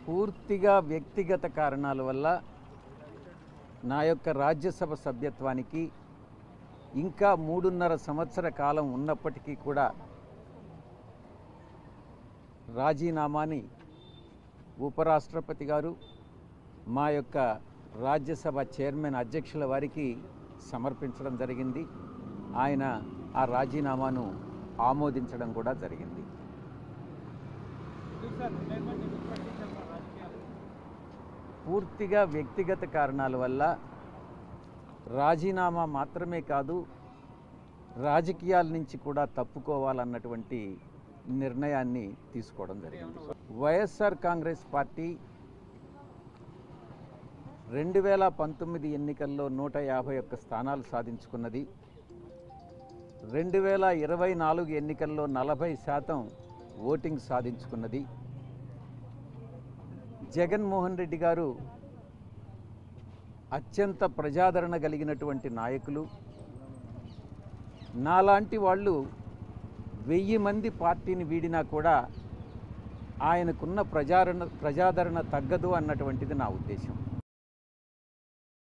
పూర్తిగా వ్యక్తిగత కారణాల వల్ల నా యొక్క రాజ్యసభ సభ్యత్వానికి ఇంకా 3.5 సంవత్సర కాలం ఉన్నప్పటికీ కూడా రాజీనామాని ఉపరాష్ట్రపతి గారు మా యొక్క రాజ్యసభ చైర్మన్ అధ్యక్షుల వారికి సమర్పించడం జరిగింది. ఆయన ఆ రాజీనామాను ఆమోదించడం కూడా జరిగింది. పూర్తిగా వ్యక్తిగత కారణాల వల్ల రాజీనామా మాత్రమే కాదు, రాజకీయాల నుంచి కూడా తప్పుకోవాలన్నటువంటి నిర్ణయాన్ని తీసుకోవడం జరిగింది. వైఎస్ఆర్ కాంగ్రెస్ పార్టీ 2019 ఎన్నికల్లో 151 స్థానాలు సాధించుకున్నది. 2024 ఎన్నికల్లో 40% ఓటింగ్ సాధించుకున్నది. జగన్మోహన్ రెడ్డి గారు అత్యంత ప్రజాదరణ కలిగినటువంటి నాయకులు. నాలాంటి వాళ్ళు 1000 మంది పార్టీని వీడినా కూడా ఆయనకున్న ప్రజాదరణ తగ్గదు అన్నటువంటిది నా ఉద్దేశం.